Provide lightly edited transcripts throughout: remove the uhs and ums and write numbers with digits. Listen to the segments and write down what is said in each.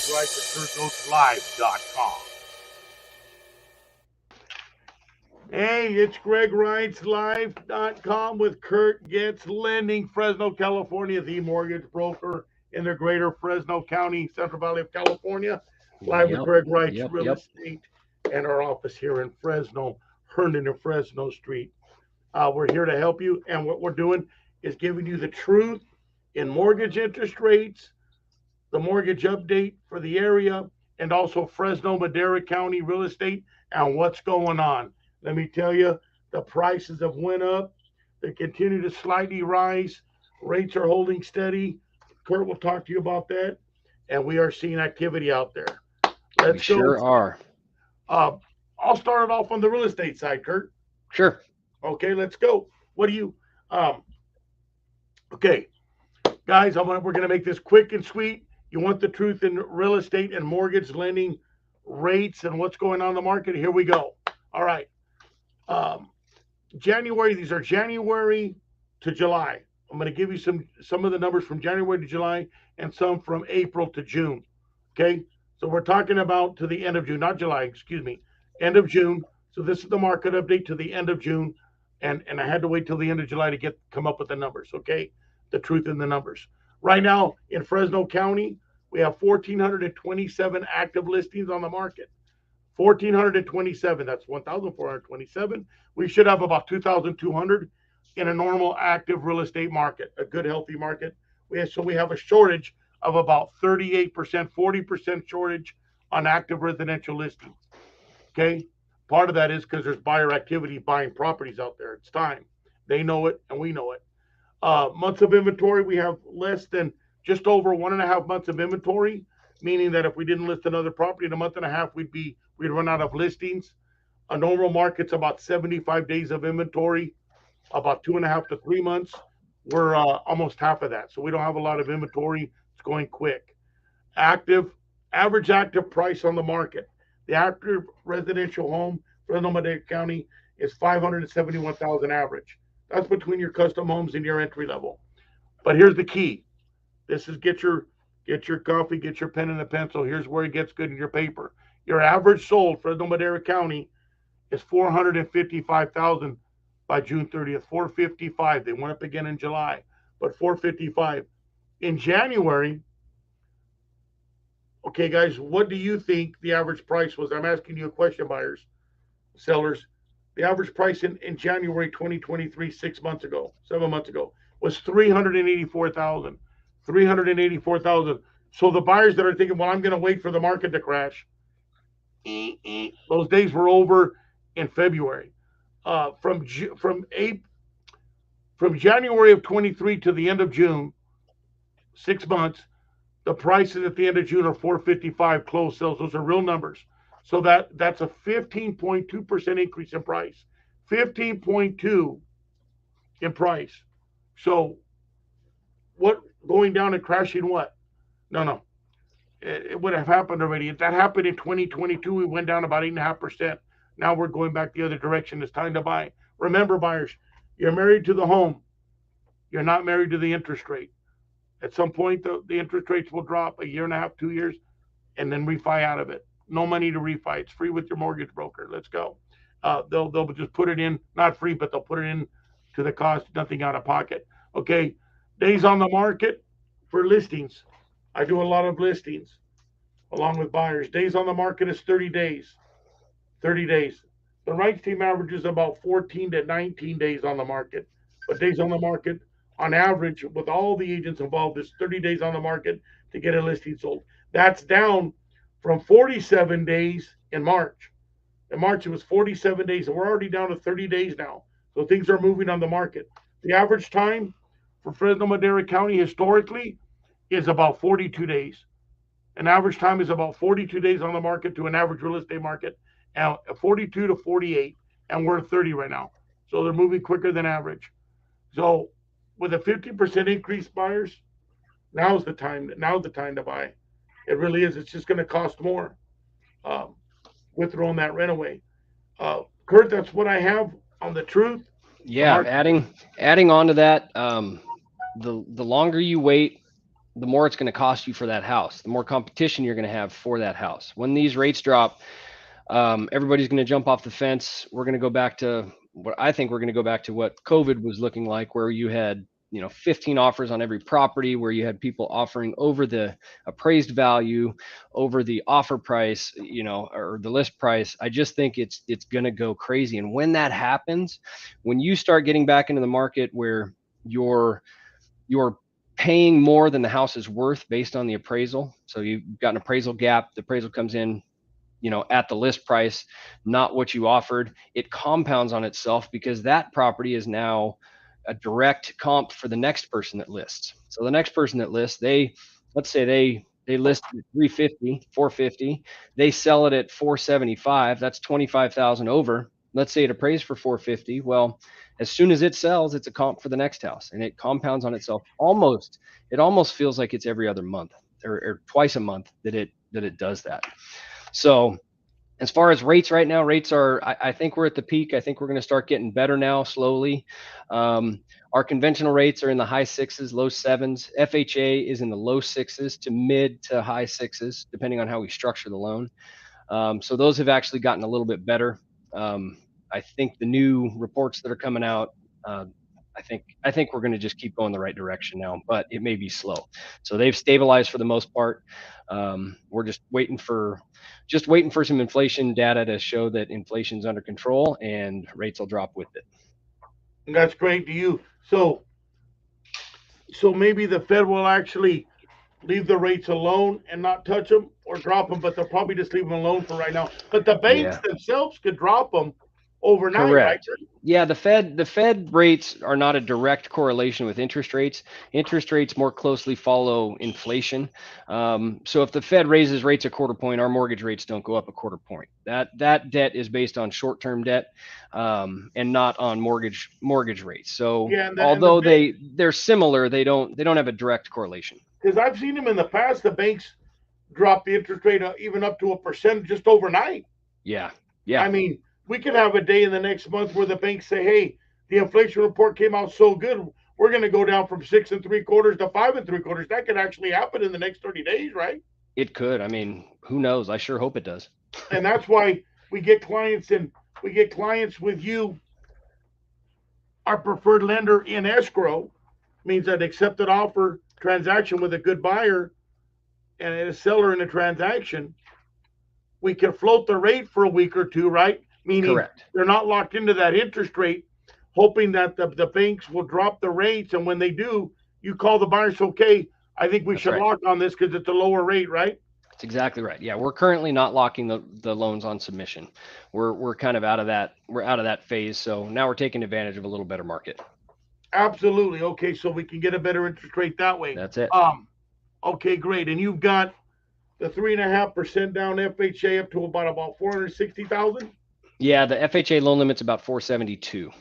Reitz at KurtGoesLive.com. Hey, it's GregWrightsLive.com with Kurt Gets Lending, Fresno, California, the mortgage broker in the greater Fresno County, Central Valley of California. Live with Greg Reitz Real Estate and our office here in Fresno, Herndon and Fresno Street. We're here to help you, and what we're doing is giving you the truth in mortgage interest rates, the mortgage update for the area, and also Fresno, Madera County real estate and what's going on. Let me tell you, the prices have went up. They continue to slightly rise. Rates are holding steady. Kurt will talk to you about that. And we are seeing activity out there. Let's go. Sure are. I'll start it off on the real estate side, Kurt. Sure. Okay, let's go. What do you okay. Guys, we're going to make this quick and sweet. You want the truth in real estate and mortgage lending rates and what's going on in the market? Here we go. All right. January, these are January to July. I'm going to give you some of the numbers from January to July and some from April to June. Okay? So we're talking about to the end of June, not July, excuse me, end of June. So this is the market update to the end of June. And I had to wait till the end of July to come up with the numbers, okay? The truth in the numbers. Right now in Fresno County, we have 1,427 active listings on the market. 1,427, that's 1,427. We should have about 2,200 in a normal active real estate market, a good healthy market. We have a shortage of about 38%, 40% shortage on active residential listings. Okay? Part of that is because there's buyer activity buying properties out there. It's time. They know it and we know it. Months of inventory, we have less than just over 1.5 months of inventory, meaning that if we didn't list another property in a month and a half, we'd run out of listings. A normal market's about 75 days of inventory, about 2.5 to 3 months. We're almost half of that. So we don't have a lot of inventory. It's going quick. Average active price on the market. The active residential home, Fresno Madera County, is $571,000 average. That's between your custom homes and your entry level. But here's the key. This is get your coffee, get your pen and a pencil. Here's where it gets good in your paper. Your average sold Fresno Madera County is $455,000 by June 30th. $455,000. They went up again in July, but $455,000 in January. Okay, guys, what do you think the average price was? I'm asking you a question, buyers, sellers. The average price in January 2023, 7 months ago, was $384,000. $384,000. So the buyers that are thinking, well, I'm going to wait for the market to crash, those days were over in February. From January of 23 to the end of June, 6 months, the prices at the end of June are $455 closed sales. Those are real numbers. So that's a 15.2% increase in price. 15.2 in price. So what going down and crashing what? No. It would have happened already. If that happened in 2022, we went down about 8.5%. Now we're going back the other direction. It's time to buy. Remember, buyers, you're married to the home. You're not married to the interest rate. At some point, the interest rates will drop 1.5 years, 2 years, and then refi out of it. No money to refi. It's free with your mortgage broker. Let's go. They'll just put it in, not free, but they'll put it in to the cost, nothing out of pocket. Okay, days on the market for listings. I do a lot of listings along with buyers. Days on the market is 30 days. 30 days. The Reitz team averages about 14 to 19 days on the market. But days on the market, on average, with all the agents involved, is 30 days on the market to get a listing sold. That's down from 47 days in March. In March, it was 47 days, and we're already down to 30 days now. So things are moving on the market. The average time for Fresno Madera County historically is about 42 days. An average time is about 42 days on the market to an average real estate market, and 42 to 48, and we're at 30 right now. So they're moving quicker than average. So with a 50% increase, buyers, now's the time to buy. It really is. It's just going to cost more. We're throwing that rent away. Kurt, that's what I have on the truth. Yeah, adding on to that, the longer you wait, the more it's going to cost you for that house, the more competition you're going to have for that house. When these rates drop, everybody's going to jump off the fence. We're going to go back to what COVID was looking like, where you had 15 offers on every property, where you had people offering over the appraised value, over the offer price, or the list price. I just think it's going to go crazy. And when that happens, when you start getting back into the market where you're paying more than the house is worth based on the appraisal, so you've got an appraisal gap, the appraisal comes in at the list price, not what you offered, it compounds on itself, because that property is now a direct comp for the next person that lists. So the next person that lists, let's say they list at 350, 450, they sell it at 475, that's 25,000 over. Let's say it appraised for 450. Well, as soon as it sells, it's a comp for the next house, and it compounds on itself. It almost feels like it's every other month, or twice a month that it does that. So as far as rates right now, I think we're at the peak. I think we're going to start getting better now, slowly. Our conventional rates are in the high sixes, low sevens. FHA is in the low sixes to mid to high sixes, depending on how we structure the loan. So those have actually gotten a little bit better. I think the new reports that are coming out, I think we're going to just keep going the right direction now, but it may be slow. So they've stabilized for the most part. We're just waiting for some inflation data to show that inflation's under control and rates will drop with it. That's great to you. So maybe the Fed will actually leave the rates alone and not touch them or drop them, but they'll probably just leave them alone for right now. But the banks themselves could drop them overnight. Correct. Right? Yeah, the Fed rates are not a direct correlation with interest rates. Interest rates more closely follow inflation. So if the Fed raises rates a quarter point, our mortgage rates don't go up a quarter point. That debt is based on short-term debt, and not on mortgage rates. So although they're similar, they don't have a direct correlation. Because I've seen them in the past, the banks drop the interest rate even up to 1% just overnight. Yeah. I mean, we could have a day in the next month where the banks say, hey, the inflation report came out so good, we're going to go down from 6 3/4 to 5 3/4. That could actually happen in the next 30 days, right? It could. I mean, who knows? I sure hope it does. And that's why we get clients with you, our preferred lender in escrow, means that accepted offer transaction with a good buyer and a seller in a transaction. We can float the rate for a week or two, right? Meaning Correct. They're not locked into that interest rate, hoping that the banks will drop the rates. And when they do, you call the buyers, okay, I think we should lock on this because it's a lower rate, right? That's exactly right. Yeah, we're currently not locking the loans on submission. We're kind of out of that. We're out of that phase. So now we're taking advantage of a little better market. Absolutely. Okay, so we can get a better interest rate that way. That's it. Okay, great. And you've got the 3.5% down FHA up to about 460,000. Yeah, the FHA loan limit's about 472.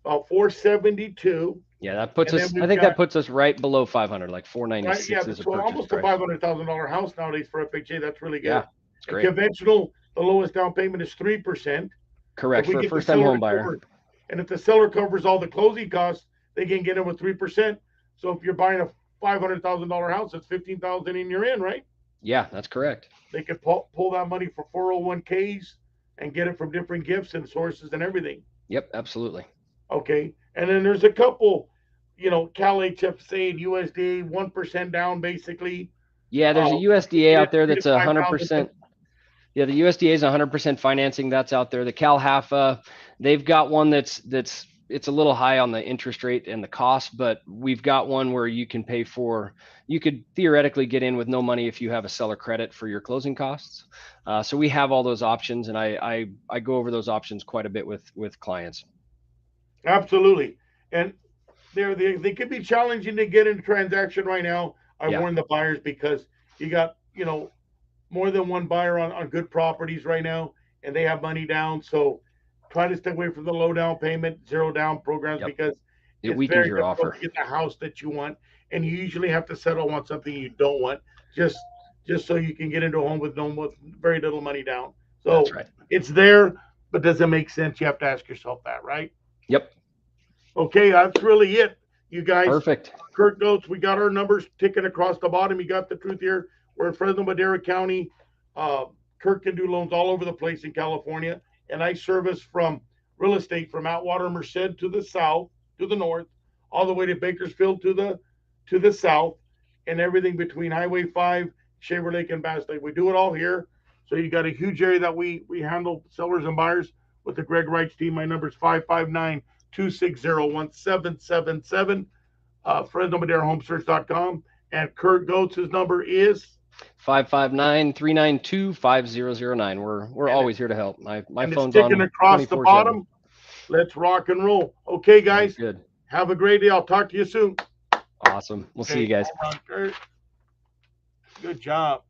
About 472. Yeah, that puts us. I think that puts us right below 500, like 496. Right, yeah, so almost a $500,000 house nowadays for FHA. That's really good. Yeah, it's great. Conventional, the lowest down payment is 3%. Correct, for a first-time home buyer. And if the seller covers all the closing costs, they can get in with 3%. So if you're buying a $500,000 house, it's $15,000 and you're in, right? Yeah, that's correct. They could pull that money for 401ks and get it from different gifts and sources and everything. Yep, absolutely. Okay, and then there's a couple, Cal HFSA and USDA 1% down basically. Yeah, there's a USDA out there that's 100%. Yeah, the USDA is 100% financing. That's out there. The Cal HAFA, they've got one that's it's a little high on the interest rate and the cost, but we've got one where you can you could theoretically get in with no money if you have a seller credit for your closing costs. So we have all those options, and I go over those options quite a bit with clients. Absolutely. And they could be challenging to get in a transaction right now. I warn the buyers because you got, more than one buyer on good properties right now, and they have money down. So try to stay away from the low down payment, zero down programs, because it weakens your offer. To get the house that you want, and you usually have to settle on something you don't want, just so you can get into a home with very little money down. So that's right. It's there, but does it make sense? You have to ask yourself that, right? Yep. Okay, that's really it. You guys, Perfect. Kurt Goetz, we got our numbers ticking across the bottom. You got the truth here. We're in Fresno Madera County. Uh, Kurt can do loans all over the place in California. And I service from real estate from Atwater, Merced to the south, to the north, all the way to Bakersfield to the south, and everything between Highway 5, Shaver Lake, and Bass Lake. We do it all here. So you got a huge area that we handle sellers and buyers with the Greg Reitz team. My number is 559-260-1777. FresnoMaderaHomesearch.com. And Kurt Goetz's number is 559-392-5009. We're always here to help. My and phone's it's sticking on across the 24/7. bottom. Let's rock and roll. Okay, guys. Good. Have a great day. I'll talk to you soon. Awesome. We'll see you guys. Good job.